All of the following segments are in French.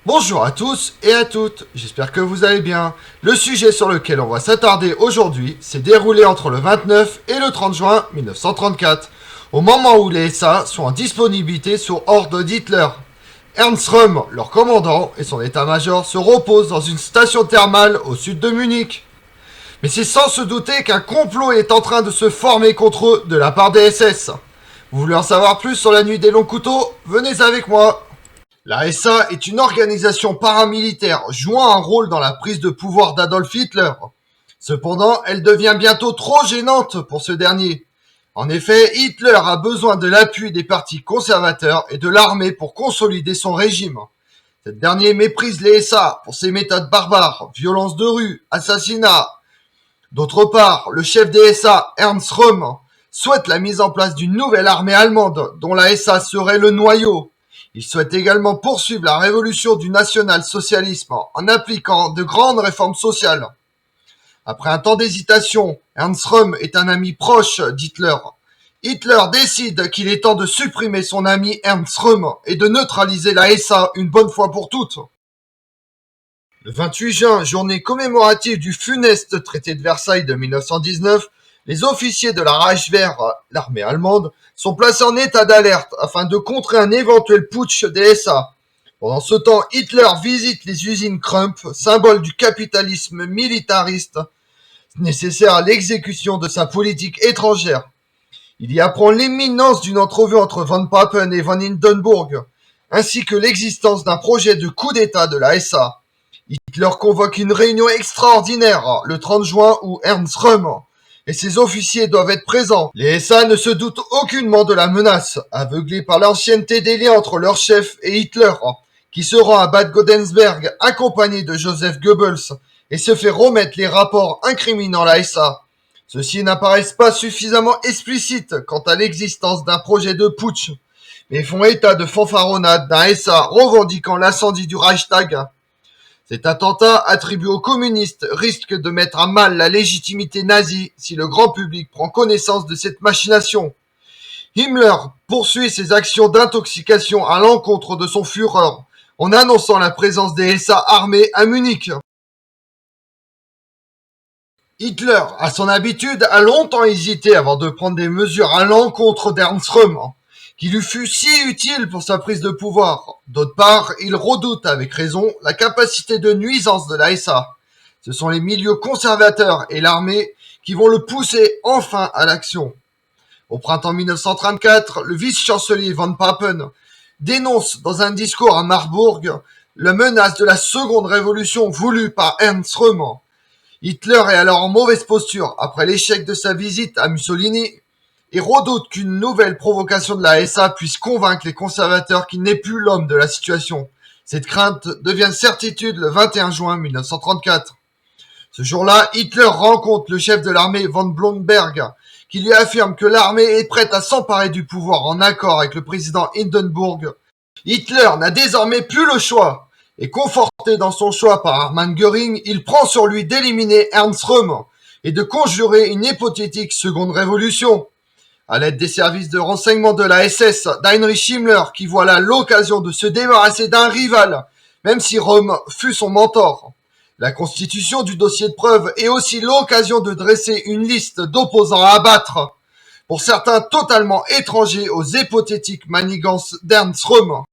Bonjour à tous et à toutes, j'espère que vous allez bien. Le sujet sur lequel on va s'attarder aujourd'hui s'est déroulé entre le 29 et le 30 juin 1934, au moment où les SA sont en disponibilité sous ordre d'Hitler. Ernst Röhm, leur commandant, et son état-major se reposent dans une station thermale au sud de Munich. Mais c'est sans se douter qu'un complot est en train de se former contre eux de la part des SS. Vous voulez en savoir plus sur la nuit des longs couteaux? Venez avec moi. La SA est une organisation paramilitaire jouant un rôle dans la prise de pouvoir d'Adolf Hitler. Cependant, elle devient bientôt trop gênante pour ce dernier. En effet, Hitler a besoin de l'appui des partis conservateurs et de l'armée pour consolider son régime. Cette dernier méprise les SA pour ses méthodes barbares, violences de rue, assassinats. D'autre part, le chef des SA, Ernst Röhm, souhaite la mise en place d'une nouvelle armée allemande dont la SA serait le noyau. Il souhaite également poursuivre la révolution du national-socialisme en appliquant de grandes réformes sociales. Après un temps d'hésitation, Ernst Röhm est un ami proche d'Hitler. Hitler décide qu'il est temps de supprimer son ami Ernst Röhm et de neutraliser la SA une bonne fois pour toutes. Le 28 juin, journée commémorative du funeste traité de Versailles de 1919, les officiers de la Reichswehr, l'armée allemande, sont placés en état d'alerte afin de contrer un éventuel putsch des SA. Pendant ce temps, Hitler visite les usines Krump, symbole du capitalisme militariste nécessaire à l'exécution de sa politique étrangère. Il y apprend l'imminence d'une entrevue entre von Papen et von Hindenburg, ainsi que l'existence d'un projet de coup d'État de la SA. Hitler convoque une réunion extraordinaire le 30 juin où Ernst Röhm et ses officiers doivent être présents. Les SA ne se doutent aucunement de la menace, aveuglés par l'ancienneté des liens entre leur chef et Hitler, qui se rend à Bad Godesberg accompagné de Joseph Goebbels et se fait remettre les rapports incriminant la SA. Ceux-ci n'apparaissent pas suffisamment explicites quant à l'existence d'un projet de putsch, mais font état de fanfaronnade d'un SA revendiquant l'incendie du Reichstag. Cet attentat attribué aux communistes risque de mettre à mal la légitimité nazie si le grand public prend connaissance de cette machination. Himmler poursuit ses actions d'intoxication à l'encontre de son Führer en annonçant la présence des SA armés à Munich. Hitler, à son habitude, a longtemps hésité avant de prendre des mesures à l'encontre d'Ernst Röhm, qui lui fut si utile pour sa prise de pouvoir. D'autre part, il redoute avec raison la capacité de nuisance de la SA. Ce sont les milieux conservateurs et l'armée qui vont le pousser enfin à l'action. Au printemps 1934, le vice-chancelier von Papen dénonce dans un discours à Marbourg la menace de la seconde révolution voulue par Ernst Röhm. Hitler est alors en mauvaise posture après l'échec de sa visite à Mussolini et redoute qu'une nouvelle provocation de la SA puisse convaincre les conservateurs qu'il n'est plus l'homme de la situation. Cette crainte devient certitude le 21 juin 1934. Ce jour-là, Hitler rencontre le chef de l'armée von Blomberg, qui lui affirme que l'armée est prête à s'emparer du pouvoir en accord avec le président Hindenburg. Hitler n'a désormais plus le choix. Et conforté dans son choix par Hermann Göring, il prend sur lui d'éliminer Ernst Röhm et de conjurer une hypothétique seconde révolution. À l'aide des services de renseignement de la SS, d'Heinrich Himmler, qui voit là l'occasion de se débarrasser d'un rival, même si Röhm fut son mentor. La constitution du dossier de preuve est aussi l'occasion de dresser une liste d'opposants à abattre, pour certains totalement étrangers aux hypothétiques manigances d'Ernst Röhm.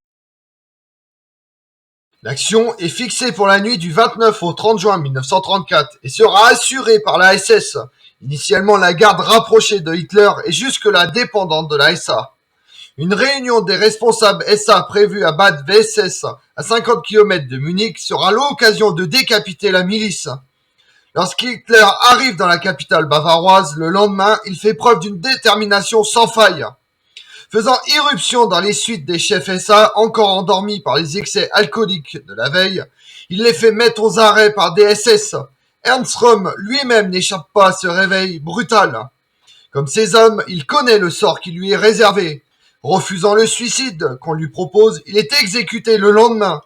L'action est fixée pour la nuit du 29 au 30 juin 1934 et sera assurée par la SS, initialement la garde rapprochée de Hitler et jusque-là dépendante de la SA. Une réunion des responsables SA prévue à Bad Wessess, à 50 km de Munich, sera l'occasion de décapiter la milice. Lorsqu'Hitler arrive dans la capitale bavaroise le lendemain, il fait preuve d'une détermination sans faille. Faisant irruption dans les suites des chefs SA encore endormis par les excès alcooliques de la veille, il les fait mettre aux arrêts par des SS. Ernst Röhm lui-même n'échappe pas à ce réveil brutal. Comme ces hommes, il connaît le sort qui lui est réservé. Refusant le suicide qu'on lui propose, il est exécuté le lendemain.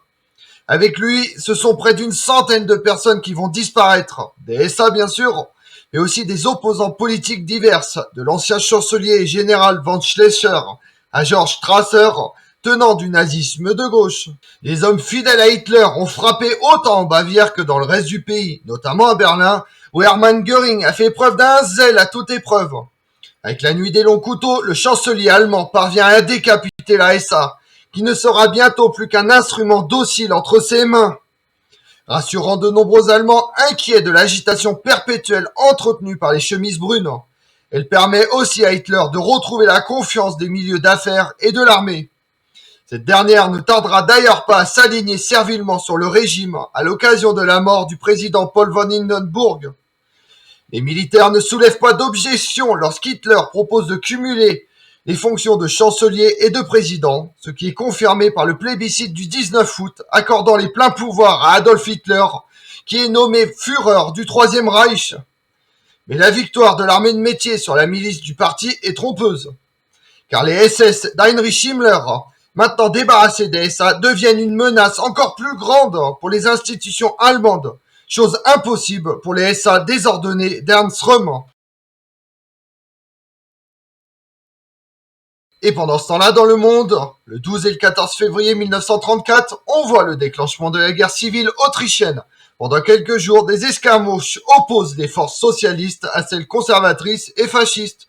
Avec lui, ce sont près d'une centaine de personnes qui vont disparaître. Des SA bien sûr, mais aussi des opposants politiques divers, de l'ancien chancelier et général von Schleicher à Georg Strasser, tenant du nazisme de gauche. Les hommes fidèles à Hitler ont frappé autant en Bavière que dans le reste du pays, notamment à Berlin, où Hermann Göring a fait preuve d'un zèle à toute épreuve. Avec la nuit des longs couteaux, le chancelier allemand parvient à décapiter la SA, qui ne sera bientôt plus qu'un instrument docile entre ses mains. Rassurant de nombreux Allemands inquiets de l'agitation perpétuelle entretenue par les chemises brunes, elle permet aussi à Hitler de retrouver la confiance des milieux d'affaires et de l'armée. Cette dernière ne tardera d'ailleurs pas à s'aligner servilement sur le régime à l'occasion de la mort du président Paul von Hindenburg. Les militaires ne soulèvent pas d'objection lorsqu'Hitler propose de cumuler les fonctions de chancelier et de président, ce qui est confirmé par le plébiscite du 19 août accordant les pleins pouvoirs à Adolf Hitler, qui est nommé Führer du Troisième Reich. Mais la victoire de l'armée de métier sur la milice du parti est trompeuse, car les SS d'Heinrich Himmler, maintenant débarrassés des SA, deviennent une menace encore plus grande pour les institutions allemandes, chose impossible pour les SA désordonnés d'Ernst Röhm. Et pendant ce temps-là, dans le monde, le 12 et le 14 février 1934, on voit le déclenchement de la guerre civile autrichienne. Pendant quelques jours, des escarmouches opposent les forces socialistes à celles conservatrices et fascistes.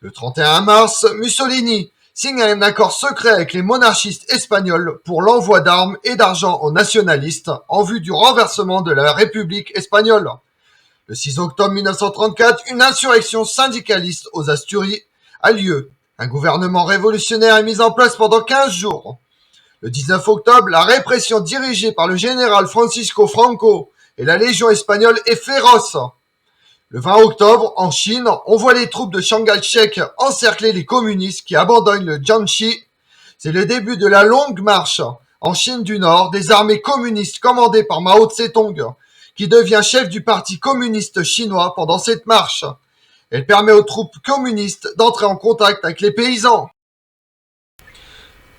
Le 31 mars, Mussolini signe un accord secret avec les monarchistes espagnols pour l'envoi d'armes et d'argent aux nationalistes en vue du renversement de la République espagnole. Le 6 octobre 1934, une insurrection syndicaliste aux Asturies a lieu. Un gouvernement révolutionnaire est mis en place pendant 15 jours. Le 19 octobre, la répression dirigée par le général Francisco Franco et la Légion espagnole est féroce. Le 20 octobre, en Chine, on voit les troupes de Chiang Kai-shek encercler les communistes qui abandonnent le Jiangxi. C'est le début de la longue marche en Chine du Nord des armées communistes commandées par Mao Tse-tung, qui devient chef du parti communiste chinois pendant cette marche. Elle permet aux troupes communistes d'entrer en contact avec les paysans.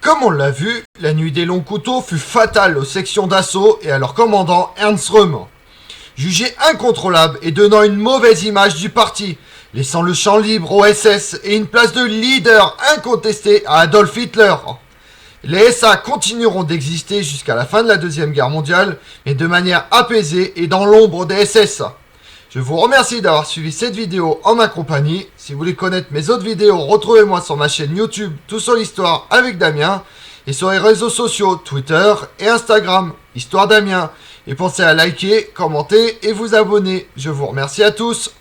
Comme on l'a vu, la nuit des longs couteaux fut fatale aux sections d'assaut et à leur commandant Ernst Röhm. Jugé incontrôlable et donnant une mauvaise image du parti, laissant le champ libre au SS et une place de leader incontesté à Adolf Hitler. Les SA continueront d'exister jusqu'à la fin de la Deuxième Guerre mondiale, mais de manière apaisée et dans l'ombre des SS. Je vous remercie d'avoir suivi cette vidéo en ma compagnie. Si vous voulez connaître mes autres vidéos, retrouvez-moi sur ma chaîne YouTube Tout sur l'Histoire avec Damien et sur les réseaux sociaux Twitter et Instagram Histoire Damien. Et pensez à liker, commenter et vous abonner. Je vous remercie à tous.